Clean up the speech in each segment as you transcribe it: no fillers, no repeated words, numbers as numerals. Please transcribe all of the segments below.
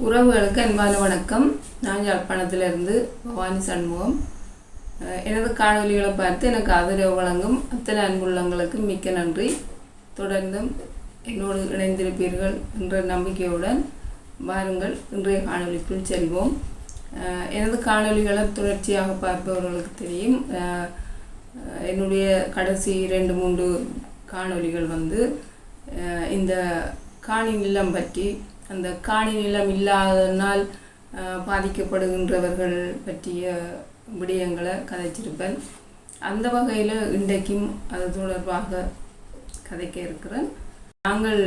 உறவுகளுக்கு அன்பான வணக்கம். நான் யாழ்ப்பாணத்திலிருந்து பவானி சண்முகம். எனது காணொலிகளை பார்த்து எனக்கு ஆதரவு வழங்கும் அத்தனை அன்புள்ளங்களுக்கு மிக்க நன்றி. தொடர்ந்தும் என்னோடு இணைந்திருப்பீர்கள் என்ற நம்பிக்கையுடன் வாருங்கள் இன்றைய காணொலிக்குள் செல்வோம். எனது காணொலிகளை தொடர்ச்சியாக பார்ப்பவர்களுக்கு தெரியும், என்னுடைய கடைசி 2-3 காணொலிகள் இந்த காணி நிலம் பற்றி, அந்த காணி நிலம் இல்லாததனால் பாதிக்கப்படுகின்றவர்கள் பற்றிய விடயங்களை கதைச்சிருப்பேன். அந்த வகையில் இன்றைக்கும் அது தொடர்பாக கதைக்க இருக்கிறேன். நாங்கள்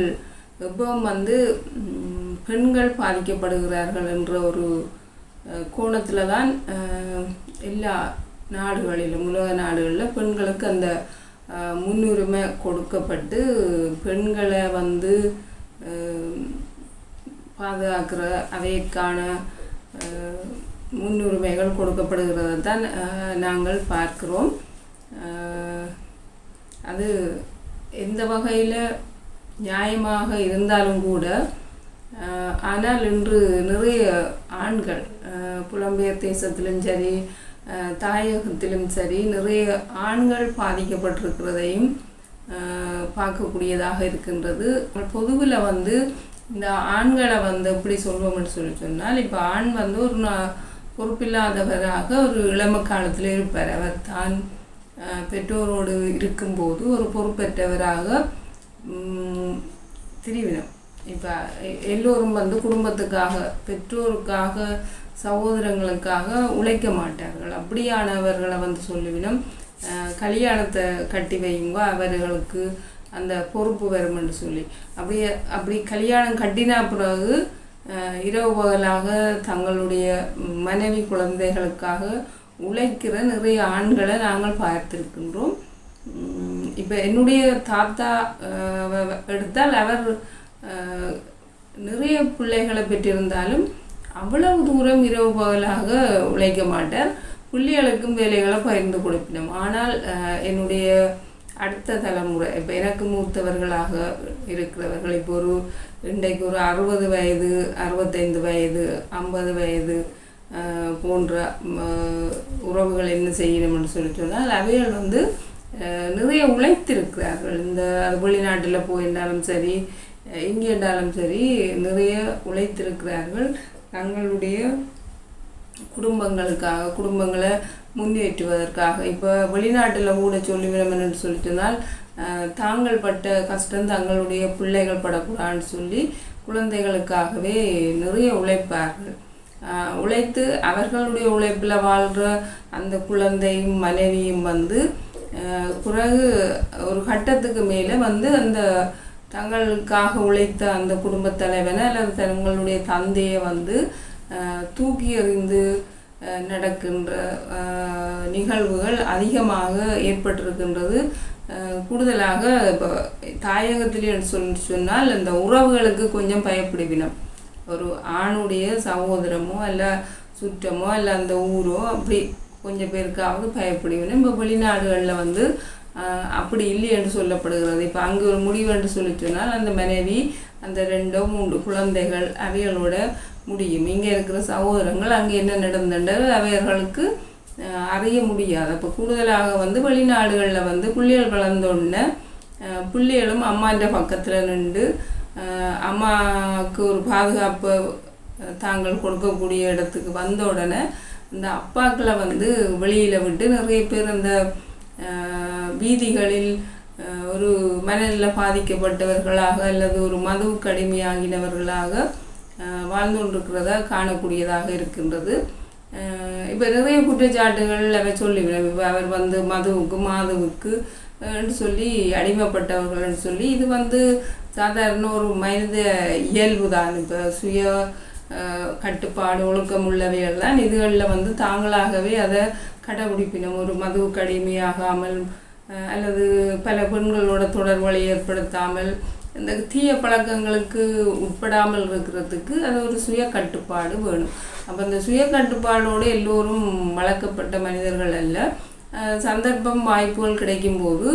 எப்பவும் பெண்கள் பாதிக்கப்படுகிறார்கள் என்ற ஒரு கோணத்தில் தான் எல்லா நாடுகளிலும், உலக நாடுகளில் பெண்களுக்கு அந்த முன்னுரிமை கொடுக்கப்பட்டு பெண்களை பாதுகாக்கிற அவைக்கான முன்னுரிமைகள் கொடுக்கப்படுகிறத தான் நாங்கள் பார்க்கிறோம். அது எந்த வகையில் நியாயமாக இருந்தாலும் கூட, ஆனால் இன்று நிறைய ஆண்கள் புலம்பெயர் தேசத்திலும் சரி தாயகத்திலும் சரி நிறைய ஆண்கள் பாதிக்கப்பட்டிருக்கிறதையும் பார்க்கக்கூடியதாக இருக்கின்றது. பொதுவில் இந்த ஆண்களை எப்படி சொல்வோம்னு சொன்னால், இப்போ ஆண் ஒரு பொறுப்பில்லாதவராக ஒரு இளம காலத்தில் இருப்பார். அவர் தான் பெற்றோரோடு இருக்கும்போது ஒரு பொறுப்பற்றவராக திரிவினம். இப்போ எல்லோரும் குடும்பத்துக்காக, பெற்றோருக்காக, சகோதரங்களுக்காக உழைக்க மாட்டார்கள். அப்படியானவர்களை சொல்லுவினம் கல்யாணத்தை கட்டி வையுங்க, அவர்களுக்கு அந்த பொறுப்பு வரும் என்று சொல்லி அப்படி கல்யாணம் கட்டினா பிறகு இரவு பகலாக தங்களுடைய மனைவி குழந்தைகளுக்காக உழைக்கிற நிறைய ஆண்களை நாங்கள் பார்த்திருக்கின்றோம். இப்போ என்னுடைய தாத்தா எடுத்தால் அவர் நிறைய பிள்ளைகளை பெற்றிருந்தாலும் அவ்வளவு தூரம் இரவு பகலாக உழைக்க மாட்டார். பிள்ளைகளுக்கும் வேலைகளை பகிர்ந்து கொடுப்பினோம். ஆனால் என்னுடைய அடுத்த தலைமுறை, இப்போ எனக்கு மூத்தவர்களாக இருக்கிறவர்கள், இப்போ இன்றைக்கு 60 வயது, 65 வயது, 50 வயது போன்ற உறவுகள் என்ன செய்யணும்னு சொன்னால், அவைகள் நிறைய உழைத்திருக்கிறார்கள். வெளிநாட்டில் போயிருந்தாலும் சரி, இங்கே இருந்தாலும் சரி, நிறைய உழைத்திருக்கிறார்கள். தங்களுடைய குடும்பங்களை முன்னேற்றுவதற்காக. இப்போ வெளிநாட்டில் கூட சொல்லிவிடமென்னு சொன்னால், தாங்கள் பட்ட கஷ்டம் தங்களுடைய பிள்ளைகள் படக்கூடாதுன்னு சொல்லி குழந்தைகளுக்காகவே நிறைய உழைப்பார்கள். உழைத்து அவர்களுடைய உழைப்பில் வாழ்கிற அந்த குழந்தையும் மனைவியும் பிறகு ஒரு கட்டத்துக்கு மேலே அந்த தங்களுக்காக உழைத்த அந்த குடும்பத் தலைவனை அல்லது தங்களுடைய தந்தையை தூக்கி எறிந்து நடக்கின்ற நிகழ்வுகள் அதிகமாக ஏற்பட்டிருக்கின்றது. கூடுதலாக இப்போ தாயகத்திலே சொன்னால் அந்த உறவுகளுக்கு கொஞ்சம் பயப்படுவினம். ஒரு ஆணுடைய சகோதரமோ அல்ல சுற்றமோ அல்ல அந்த ஊரோ அப்படி கொஞ்சம் பேருக்காவது பயப்படுவினம். இப்போ வெளிநாடுகளில் அப்படி இல்லை என்று சொல்லப்படுகிறது. இப்போ அங்கே ஒரு முடிவு என்று சொன்னால் அந்த மனைவி அந்த 2-3 குழந்தைகள் அவைகளோட முடியும். இங்கே இருக்கிற சகோதரங்கள் அங்கே என்ன நடந்தது அவர்களுக்கு அறிய முடியாது. அப்போ கூடுதலாக வெளிநாடுகளில் பிள்ளைகள் வளர்ந்தோடனே பிள்ளைகளும் அம்மான்ற பக்கத்தில் நின்று அம்மாவுக்கு ஒரு பாதுகாப்பு தாங்கள் கொடுக்கக்கூடிய இடத்துக்கு வந்த உடனே இந்த அப்பாக்களை வெளியில் விட்டு நிறைய பேர் அந்த வீதிகளில் ஒரு மனநிலை பாதிக்கப்பட்டவர்களாக அல்லது ஒரு மதுவுக்கு அடிமையாகினவர்களாக வாழ்ந்து கொண்டிருக்கிறதா காணக்கூடியதாக இருக்கின்றது. இப்போ நிறைய குற்றச்சாட்டுகள் அவர் சொல்லிவிடும். இப்போ அவர் மாதுவுக்கு என்று சொல்லி அடிமைப்பட்டவர்கள் சொல்லி, இது சாதாரண ஒரு மனித இயல்பு தான். இப்போ சுய கட்டுப்பாடு ஒழுக்கம் உள்ளவைகள் தான். இதுகளில் தாங்களாகவே அதை கடைபிடிப்பினோம். ஒரு மதுவுக்கு அடிமையாகாமல் அல்லது பல பெண்களோட தொடர்புகளை ஏற்படுத்தாமல் இந்த தீய பழக்கங்களுக்கு உட்படாமல் இருக்கிறதுக்கு அது ஒரு சுய கட்டுப்பாடு வேணும். அப்போ அந்த சுய கட்டுப்பாடோடு எல்லோரும் வளர்க்கப்பட்ட மனிதர்கள் அல்ல. சந்தர்ப்பம் வாய்ப்புகள் கிடைக்கும்போது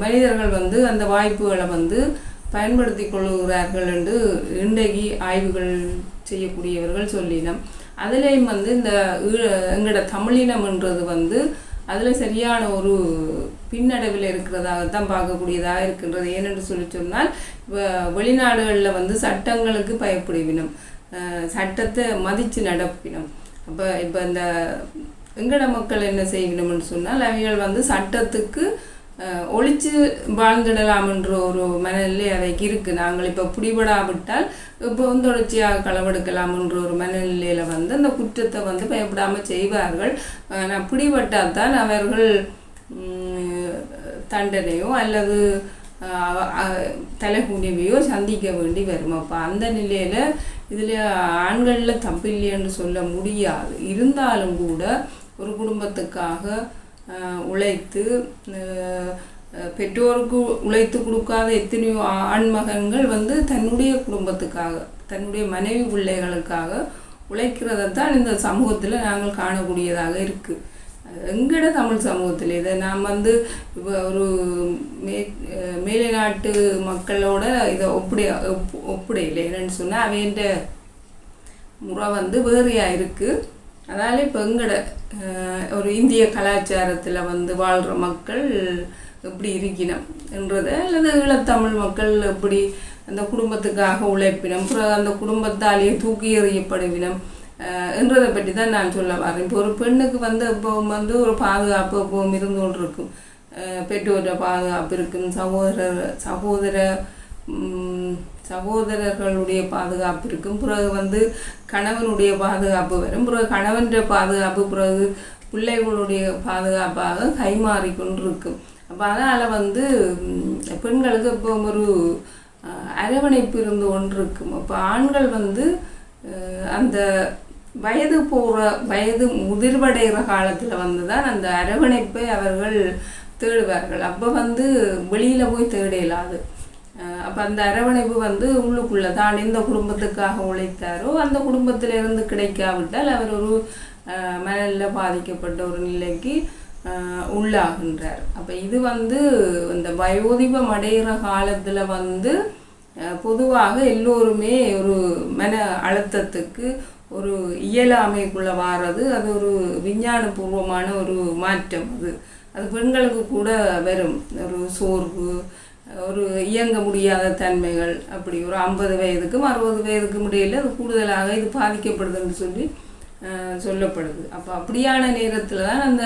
மனிதர்கள் அந்த வாய்ப்புகளை பயன்படுத்தி கொள்ளுகிறார்கள் என்று இன்றைக்கு ஆய்வுகள் செய்யக்கூடியவர்கள் சொல்லினோம். அதுலேயும் இந்த எங்களோட தமிழினம்ன்றது அதில் சரியான ஒரு பின்னடைவில் இருக்கிறதாகத்தான் பார்க்கக்கூடியதாக இருக்கின்றது. ஏனென்று சொன்னால் வெளிநாடுகளில் சட்டங்களுக்கு பயப்படுவினம், சட்டத்தை மதித்து நடப்பினம். அப்போ இந்த எங்கட மக்கள் என்ன செய்யணும்னு சொன்னால் அவைகள் சட்டத்துக்கு ஒழிச்சு வாழ்ந்துடலாம் என்ற ஒரு மனநிலை அவைக்கு இருக்குது. நாங்கள் இப்போ பிடிபடாவிட்டால் இப்போ தொடர்ச்சியாக களவெடுக்கலாம் என்ற ஒரு மனநிலையில் அந்த குற்றத்தை பயப்படாமல் செய்வார்கள். ஆனால் பிடிபட்டால் தான் அவர்கள் தண்டனையோ அல்லது தலைகுனிவையோ சந்திக்க வேண்டி வரும். அப்போ அந்த நிலையில் இதில் ஆண்களில் தப்பில்லைன்னு சொல்ல முடியாது. இருந்தாலும் கூட ஒரு குடும்பத்துக்காக உழைத்து பெற்றோருக்கு உழைத்து கொடுக்காத எத்தனையோ ஆண்மகன்கள் தன்னுடைய குடும்பத்துக்காக தன்னுடைய மனைவி பிள்ளைகளுக்காக உழைக்கிறதான் இந்த சமூகத்தில் நாங்கள் காணக்கூடியதாக இருக்குது. எங்கட தமிழ் சமூகத்தில் இதை நாம் இப்போ ஒரு மேலை நாட்டு மக்களோட இதை ஒப்படையில்லை. என்னன்னு சொன்னால் அவைன்ற முறை வேறையாக இருக்குது. அதனால் இப்போ எங்கட ஒரு இந்திய கலாச்சாரத்தில் வாழ்கிற மக்கள் எப்படி இருக்கணும் என்றதை அல்லது ஈழத்தமிழ் மக்கள் எப்படி அந்த குடும்பத்துக்காக உழைப்பினம், அந்த குடும்பத்தாலேயே தூக்கி எறியப்படுவினம் என்றதை பற்றி தான் நான் சொல்ல வரேன். இப்போ ஒரு பெண்ணுக்கு இப்போ ஒரு பாதுகாப்பு எப்பவும் இருந்து கொண்டு இருக்கும். பெற்றோர பாதுகாப்பு இருக்கும், சகோதரர்களுடைய பாதுகாப்பு இருக்கும், பிறகு கணவனுடைய பாதுகாப்பு வரும், பிறகு கணவன்ற பாதுகாப்பு, பிறகு பிள்ளைகளுடைய பாதுகாப்பாக கைமாறி கொண்டு இருக்கும். அப்போ அதனால் பெண்களுக்கு இப்போ ஒரு அரவணைப்பு இருந்து கொண்டு இருக்கும். அப்போ ஆண்கள் அந்த வயது முதிர்வடைகிற காலத்தில் தான் அந்த அரவணைப்பை அவர்கள் தேடுவார்கள். அப்போ வெளியில் போய் தேட இயலாது. அப்போ அந்த அரவணைப்பு உள்ளுக்குள்ளே தான் எந்த குடும்பத்துக்காக உழைத்தாரோ அந்த குடும்பத்திலிருந்து கிடைக்காவிட்டால் அவர் ஒரு மனநிலை பாதிக்கப்பட்ட ஒரு நிலைக்கு உள்ளாகின்றார். அப்போ இது இந்த வயோதிபம் அடைகிற காலத்தில் பொதுவாக எல்லோருமே ஒரு மன அழுத்தத்துக்கு ஒரு இயலாமைக்குள்ளே வாரது அது ஒரு விஞ்ஞானபூர்வமான ஒரு மாற்றம். அது பெண்களுக்கு கூட வரும். ஒரு சோர்வு, ஒரு இயங்க முடியாத தன்மைகள், அப்படி ஒரு 50 வயதுக்கும் 60 வயதுக்கும் இடையில் அது கூடுதலாக இது பாதிக்கப்படுதுன்னு சொல்லப்படுது. அப்போ அப்படியான நேரத்தில் தான் அந்த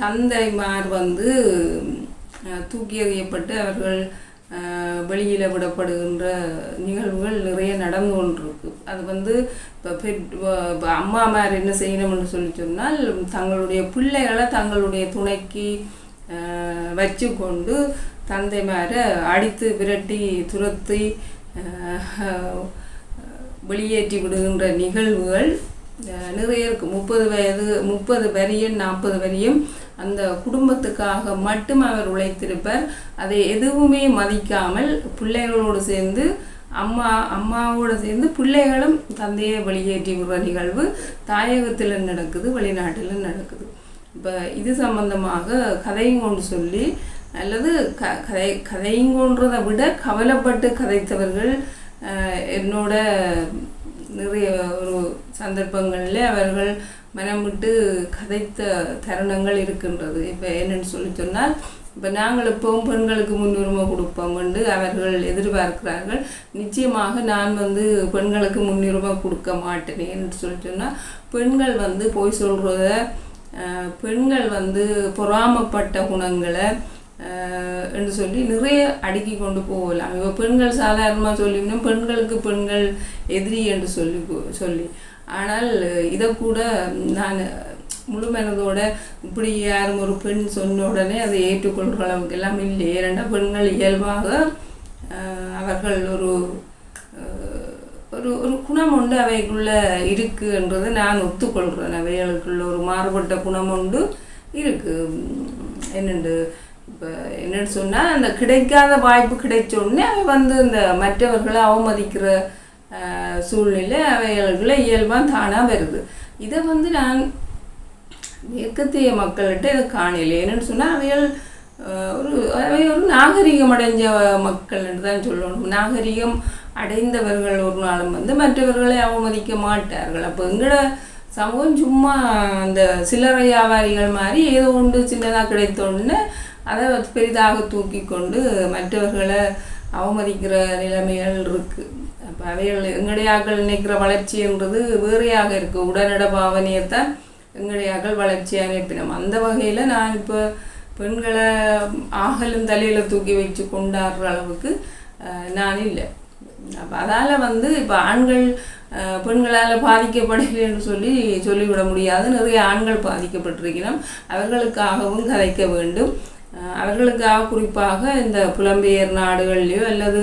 தந்தைமார் தூக்கி எறியப்பட்டு அவர்கள் வெளியில் விடப்படுகின்ற நிகழ்வுகள் நிறைய நடந்து கொண்டிருக்கு. அது இப்போ அம்மாமார் என்ன செய்யணும்னு சொன்னால் தங்களுடைய பிள்ளைகளை தங்களுடைய துணைக்கு வச்சு கொண்டு தந்தைமாரை அடித்து விரட்டி துரத்தி வெளியேற்றி விடுகின்ற நிகழ்வுகள் நிறைய இருக்குது. 30 வரையும் 40 வரையும் அந்த குடும்பத்துக்காக மட்டும் அவர் உழைத்திருப்பார். அதை எதுவுமே மதிக்காமல் பிள்ளைகளோடு சேர்ந்து அம்மாவோடு சேர்ந்து பிள்ளைகளும் தந்தையை வெளியேற்றி விடுற நிகழ்வு தாயகத்தில் நடக்குது, வெளிநாட்டில் நடக்குது. இப்போ இது சம்பந்தமாக கதைங்கொண்டு சொல்லி அல்லது கதைங்கோன்றதை விட கவலைப்பட்டு கதைத்தவர்கள் என்னோட நிறைய ஒரு சந்தர்ப்பங்களில் அவர்கள் மனம் விட்டு கதைத்த தருணங்கள் இருக்கின்றது. இப்போ என்னென்னு சொன்னால் இப்போ நாங்கள் இப்போவும் பெண்களுக்கு முன்னுரிமை கொடுப்போம் என்று அவர்கள் எதிர்பார்க்கிறார்கள். நிச்சயமாக நான் பெண்களுக்கு முன்னுரிமை கொடுக்க மாட்டேன் என்று சொன்னால் பெண்கள் போய் சொல்கிறத, பெண்கள் பொறாமப்பட்ட குணங்களை என்று சொல்லி நிறைய அடுக்கி கொண்டு போகலாம். இப்போ பெண்கள் சாதாரணமாக சொல்லினோம் பெண்களுக்கு பெண்கள் எதிரி என்று சொல்லி ஆனால் இதை கூட நான் முழு மனதோட இப்படி யாரும் ஒரு பெண் சொன்ன உடனே அதை ஏற்றுக்கொள்கிற அளவுக்கு எல்லாம் இல்லை. ஏன்னா பெண்கள் இயல்பாக அவர்கள் ஒரு ஒரு குணம் உண்டு அவைக்குள்ள இருக்குன்றதை நான் ஒத்துக்கொள்கிறேன். அவைகளுக்குள்ள ஒரு மாறுபட்ட குணம் உண்டு இருக்குது. என்னென்று இப்போ என்னென்னு சொன்னால் அந்த கிடைக்காத வாய்ப்பு கிடைச்ச உடனே அவை இந்த மற்றவர்களை அவமதிக்கிற சூழ்நிலை அவைகளுக்குள்ள இயல்பாக தானாக வருது. இதை நான் மேற்கத்திய மக்கள்கிட்ட இதை காணலை. என்னென்னு சொன்னால் அவைகள் ஒரு நாகரிகம் அடைஞ்ச மக்கள் என்று தான் சொல்லணும். நாகரிகம் அடைந்தவர்கள் ஒரு நாளும் மற்றவர்களை அவமதிக்க மாட்டார்கள். அப்போ எங்களோட சமூகம் சும்மா அந்த சில்லறை வியாபாரிகள் மாதிரி ஏதோ ஒன்று சின்னதாக கிடைத்தோன்னு அதை பெரிதாக தூக்கி கொண்டு மற்றவர்களை அவமதிக்கிற நிலைமைகள் இருக்குது. அப்போ அவைகள் எங்கடையாக்கள் நினைக்கிற வளர்ச்சின்றது வேறையாக இருக்குது. உடனட பாவனையைத்தான் எங்கடையாக்கள் வளர்ச்சியாக நினைப்பினோம். அந்த வகையில் நான் இப்போ பெண்களை ஆகலும் தலையில் தூக்கி வச்சு கொண்டாடுற அளவுக்கு நான் இல்லை. அப்போ அதால் இப்போ ஆண்கள் பெண்களால் பாதிக்கப்படலைன்னு சொல்லிவிட முடியாது. நிறைய ஆண்கள் பாதிக்கப்பட்டிருக்கிறோம். அவர்களுக்காகவும் கதைக்க வேண்டும். அவர்களுக்காக குறிப்பாக இந்த புலம்பெயர் நாடுகள்லையோ அல்லது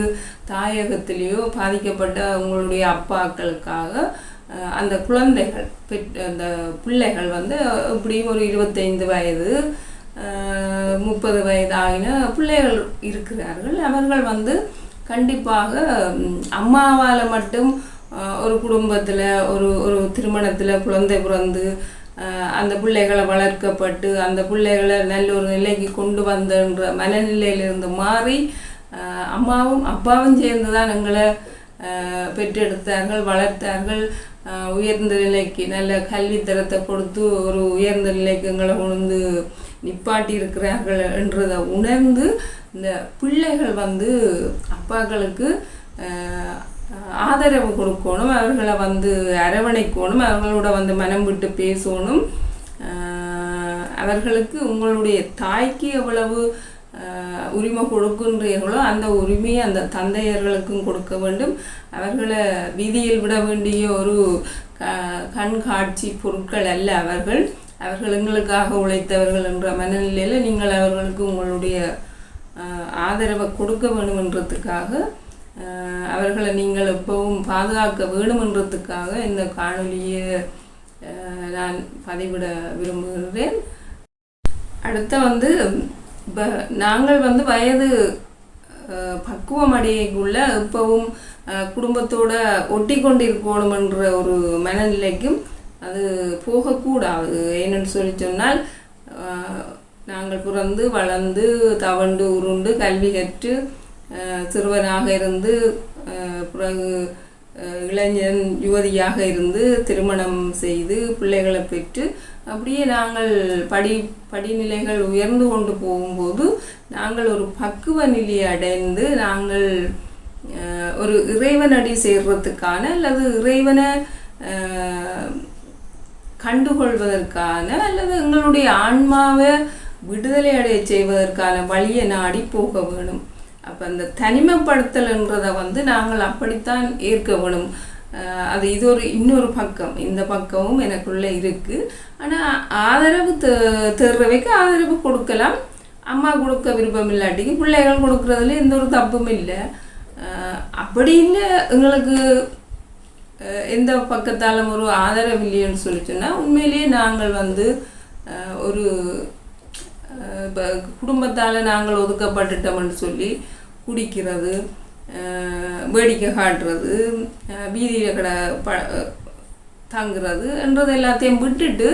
தாயகத்திலேயோ பாதிக்கப்பட்ட உங்களுடைய அப்பாக்களுக்காக அந்த குழந்தைகள் அந்த பிள்ளைகள் இப்படியும் ஒரு 25 வயது 30 வயது ஆகின பிள்ளைகள் இருக்கிறார்கள். அவர்கள் கண்டிப்பாக அம்மாவால் மட்டும் ஒரு குடும்பத்தில் ஒரு திருமணத்தில் குழந்தை பிறந்து அந்த பிள்ளைகளை வளர்க்கப்பட்டு அந்த பிள்ளைகளை நல்ல ஒரு நிலைக்கு கொண்டு வந்தன்ற மனநிலையிலிருந்து மாறி அம்மாவும் அப்பாவும் சேர்ந்து தான் எங்களை பெற்றெடுத்தார்கள், வளர்த்தார்கள். உயர்ந்த நிலைக்கு நல்ல கல்வித்தரத்தை கொடுத்து ஒரு உயர்ந்த நிலைக்கு எங்களை உணர்ந்து நிப்பாட்டி இருக்கிறார்கள் என்றதை உணர்ந்து இந்த பிள்ளைகள் அப்பாக்களுக்கு ஆதரவு கொடுக்கணும், அவர்களை அரவணைக்கணும், அவர்களோட மனம் விட்டு பேசணும். அவர்களுக்கு உங்களுடைய தாய்க்கு எவ்வளவு உரிமை கொடுக்கின்றீர்களோ அந்த உரிமையை அந்த தந்தையர்களுக்கும் கொடுக்க வேண்டும். அவர்களை வீதியில் விட வேண்டிய ஒரு கண்காட்சி பொருட்கள் அல்ல. அவர்கள் எங்களுக்காக உழைத்தவர்கள் என்ற மனநிலையில் நீங்கள் அவர்களுக்கு உங்களுடைய ஆதரவை கொடுக்க வேண்டுமென்றதுக்காக அவர்களை நீங்கள் எப்பவும் பாதுகாக்க வேண்டுமென்றதுக்காக இந்த காணொலியை நான் பதிவிட விரும்புகிறேன். அடுத்த இப்போ நாங்கள் வயது பக்குவம் அடையக்குள்ள இப்பவும் குடும்பத்தோட ஒட்டி கொண்டு இருக்கணுமென்ற ஒரு மனநிலைக்கும் அது போகக்கூடாது. ஏன்னு சொன்னால் நாங்கள் பிறந்து வளர்ந்து தவண்டு உருண்டு கல்வி கற்று சிறுவனாக இருந்து பிறகு இளைஞன் யுவதியாக இருந்து திருமணம் செய்து பிள்ளைகளை பெற்று அப்படியே நாங்கள் படிநிலைகள் உயர்ந்து கொண்டு போகும்போது நாங்கள் ஒரு பக்குவ நிலையை அடைந்து நாங்கள் ஒரு இறைவனடி சேர்றதுக்கான அல்லது இறைவனை கண்டுகொள்வதற்கான அல்லது எங்களுடைய ஆன்மாவை விடுதலை அடைய செய்வதற்கான வழியை நாடி போக வேணும். அப்போ அந்த தனிமைப்படுத்தல்ன்றதை நாங்கள் அப்படித்தான் ஏற்க வேணும். அது இன்னொரு பக்கம், இந்த பக்கமும் எனக்குள்ளே இருக்குது. ஆனால் ஆதரவு தேர்றவைக்கு ஆதரவு கொடுக்கலாம். அம்மா கொடுக்க விருப்பம் இல்லாட்டிக்கு பிள்ளைகள் கொடுக்குறதுல எந்த ஒரு தப்பும் இல்லை. அப்படின்னு எங்களுக்கு எந்த பக்கத்தாலும் ஒரு ஆதரவு இல்லைன்னு சொன்னால் உண்மையிலேயே நாங்கள் ஒரு இப்போ குடும்பத்தால் நாங்கள் ஒதுக்கப்பட்டுட்டோம்னு சொல்லி குடிக்கிறது, வேடிக்கை காட்டுறது, வீதியில் தங்குறது என்றது எல்லாத்தையும் விட்டுட்டு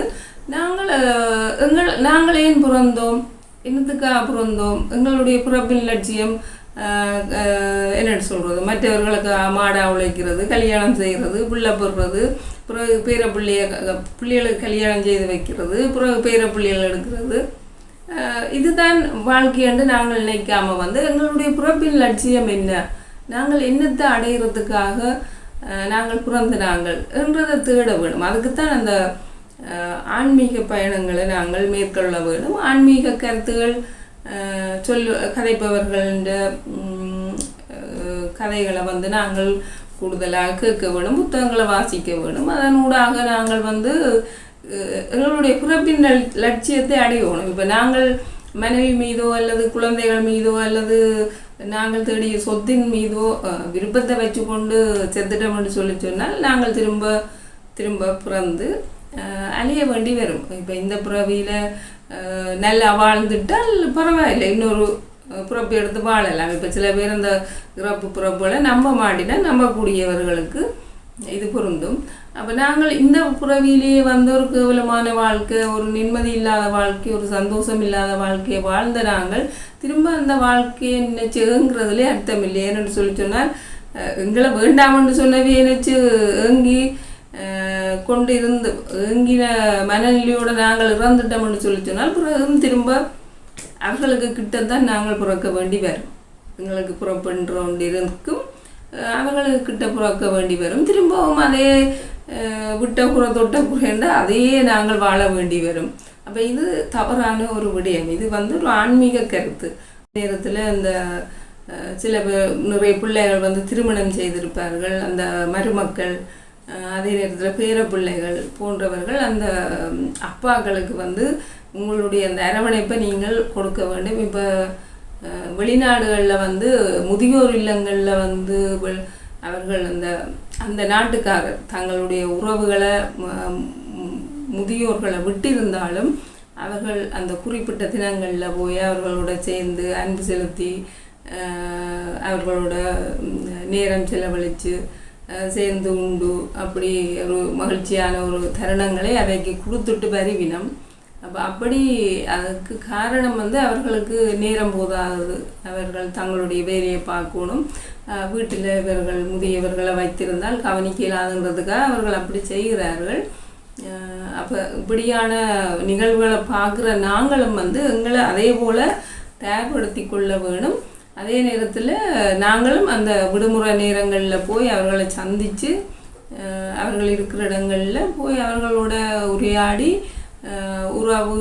நாங்கள் ஏன் பிறந்தோம், என்னத்துக்காக பிறந்தோம், எங்களுடைய பிறப்பின் லட்சியம் என்னென்னு சொல்கிறது, மற்றவர்களுக்கு மாடா உழைக்கிறது, கல்யாணம் செய்கிறது, பிள்ளை போடுறது, பிறகு பிள்ளைகளுக்கு கல்யாணம் செய்து வைக்கிறது, பிறகு பிள்ளைகள் எடுக்கிறது, இதுதான் வாழ்க்கையென்று நாங்கள் நினைக்காமல் எங்களுடைய பிறப்பின் லட்சியம் என்ன, நாங்கள் என்னத்தை அடைகிறதுக்காக நாங்கள் பிறந்தாங்கள் என்றதை தேட வேணும். அதுக்குத்தான் அந்த ஆன்மீக பயணங்களை நாங்கள் மேற்கொள்ள வேணும். ஆன்மீக கருத்துகள் கதைப்பவர்கள கதைகளை நாங்கள் கூடுதலாக கேட்க வேணும், புத்தகங்களை வாசிக்க வேணும். அதனூடாக நாங்கள் எங்களுடைய பிறப்பின் லட்சியத்தை அடையணும். இப்போ நாங்கள் மனைவி மீதோ அல்லது குழந்தைகள் மீதோ அல்லது நாங்கள் தேடிய சொத்தின் மீதோ விருப்பத்தை வச்சு கொண்டு செத்துட்டோம்னு சொன்னால் நாங்கள் திரும்ப பிறந்து அழிய வேண்டி வரும். இப்போ இந்த பிறவியில் நல்லா வாழ்ந்துட்டால் பரவாயில்லை, இன்னொரு பிறப்பு எடுத்து வாழலாம். இப்போ சில பேர் இந்த இறப்புகளை நம்ப மாட்டினா நம்பக்கூடியவர்களுக்கு இது பொருந்தும். அப்போ நாங்கள் இந்த புறவியிலேயே வந்து ஒரு கேவலமான வாழ்க்கை, ஒரு நிம்மதி இல்லாத வாழ்க்கை, ஒரு சந்தோஷம் இல்லாத வாழ்க்கையை வாழ்ந்த நாங்கள் திரும்ப அந்த வாழ்க்கையை நினைச்சுங்கிறதுலே அர்த்தம் இல்லை. ஏன்னு சொல்லி சொன்னால் எங்களை வேண்டாம்னு சொன்னவே நினைச்சு ஏங்கி கொண்டு இருந்து ஏங்கின மனநிலையோடு நாங்கள் இறந்துட்டோம்னு சொல்லி சொன்னால் பிறகு திரும்ப அவர்களுக்கு கிட்டத்தான் நாங்கள் பிறக்க வேண்டி வரும். எங்களுக்கு புறப்பன்றோண்டிருக்கும் அவர்களுக்கு கிட்ட புறக்க வேண்டி வரும். திரும்பவும் அதே விட்ட குறை தொட்ட குறைண்டா அதையே நாங்கள் வாழ வேண்டி வரும். அப்போ இது தவறான ஒரு விடயம். இது வந்து ஒரு ஆன்மீக கருத்து. நேரத்தில் இந்த சில பேர் நிறைய பிள்ளைகள் வந்து திருமணம் செய்திருப்பார்கள், அந்த மருமக்கள், அதே நேரத்தில் பேர பிள்ளைகள் போன்றவர்கள் அந்த அப்பாக்களுக்கு வந்து உங்களுடைய அந்த அரவணைப்பை நீங்கள் கொடுக்க வேண்டும். இப்போ வெளிநாடுகளில் வந்து முதியோர் இல்லங்களில் வந்து அவர்கள் அந்த நாட்டுக்காரர் தங்களுடைய உறவுகளை முதியோர்களை விட்டிருந்தாலும் அவர்கள் அந்த குறிப்பிட்ட தினங்களில் போய் அவர்களோட சேர்ந்து அன்பு செலுத்தி அவர்களோட நேரம் செலவழித்து சேர்ந்து உண்டு அப்படி ஒரு மகிழ்ச்சியான ஒரு தருணங்களை அவைக்கு கொடுத்துட்டு வருவினம். அப்படி அதுக்கு காரணம் வந்து அவர்களுக்கு நேரம் போதாது. அவர்கள் தங்களுடைய வேலையை பார்க்கணும். வீட்டில் இவர்கள் முதியவர்களை வைத்திருந்தால் கவனிக்க இல்லாதுன்றதுக்காக அவர்கள் அப்படி செய்கிறார்கள். அப்போ இப்படியான நிகழ்வுகளை பார்க்குற நாங்களும் வந்து எங்களை அதே போல் தயார்படுத்தி கொள்ள வேணும். அதே நேரத்தில் நாங்களும் அந்த விடுமுறை நேரங்களில் போய் அவர்களை சந்தித்து அவர்கள் இருக்கிற இடங்களில் போய் அவர்களோட உரையாடி உறவு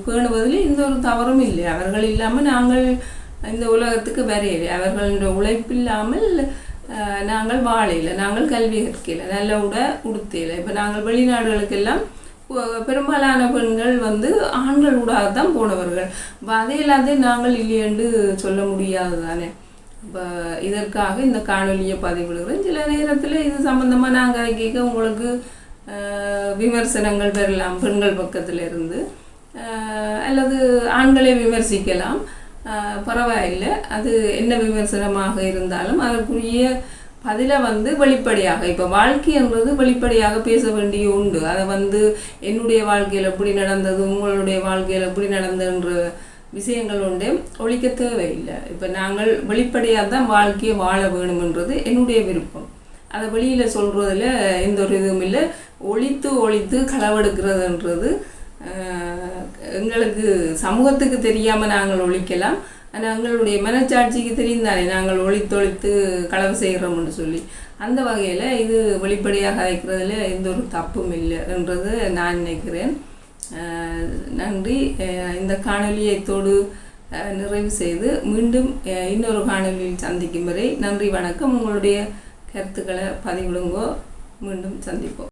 பேணுவதில் எந்த ஒரு தவறும் இல்லை. அவர்கள் இல்லாமல் நாங்கள் இந்த உலகத்துக்கு வரையில்லை. அவர்களுடைய உழைப்பில்லாமல் நாங்கள் வாழையில், நாங்கள் கல்வி கற்கையில், நல்ல உடுத்தையில். இப்போ நாங்கள் வெளிநாடுகளுக்கெல்லாம் பெரும்பாலான பெண்கள் வந்து ஆண்கள் ஊடாக தான் போனவர்கள். இப்போ அதே எல்லாத்தையும் நாங்கள் இல்லையென்று சொல்ல முடியாது தானே. இப்போ இதற்காக இந்த காணொலியை பதிவிடுகிறேன். சில நேரத்தில் இது சம்மந்தமாக நாங்கள் கேட்க உங்களுக்கு விமர்சனங்கள் பெறலாம் பெண்கள் பக்கத்தில் இருந்து, அல்லது ஆண்களை விமர்சிக்கலாம், பரவாயில்லை. அது என்ன விமர்சனமாக இருந்தாலும் அதற்குரிய பதிலை வந்து வெளிப்படையாக, இப்போ வாழ்க்கை என்பது வெளிப்படையாக பேச வேண்டிய உண்டு. அதை வந்து என்னுடைய வாழ்க்கையில் எப்படி நடந்தது, உங்களுடைய வாழ்க்கையில் எப்படி நடந்ததுன்ற விஷயங்கள் உண்டு ஒழிக்க தேவையில்லை. இப்போ நாங்கள் வெளிப்படையாக தான் வாழ்க்கையை வாழ வேணுமென்றது என்னுடைய விருப்பம். அதை வெளியில் சொல்கிறதுல எந்த ஒரு இதுவும் இல்லை. ஒழித்து களவெடுக்கிறதுன்றது எங்களுக்கு சமூகத்துக்கு தெரியாமல் நாங்கள் ஒழிக்கலாம். ஆனால் எங்களுடைய மனச்சாட்சிக்கு தெரியும் தானே நாங்கள் ஒழித்து களவு செய்கிறோம்னு சொல்லி. அந்த வகையில் இது வெளிப்படையாக அழைக்கிறதுல எந்த ஒரு தப்பும் இல்லை என்றது நான் நினைக்கிறேன். நன்றி. இந்த காணொலியத்தோடு நிறைவு செய்து மீண்டும் இன்னொரு காணொலியில் சந்திக்கும் வரை நன்றி, வணக்கம். உங்களுடைய கருத்துக்களை பதிவிடுங்கோ. மீண்டும் சந்திப்போம்.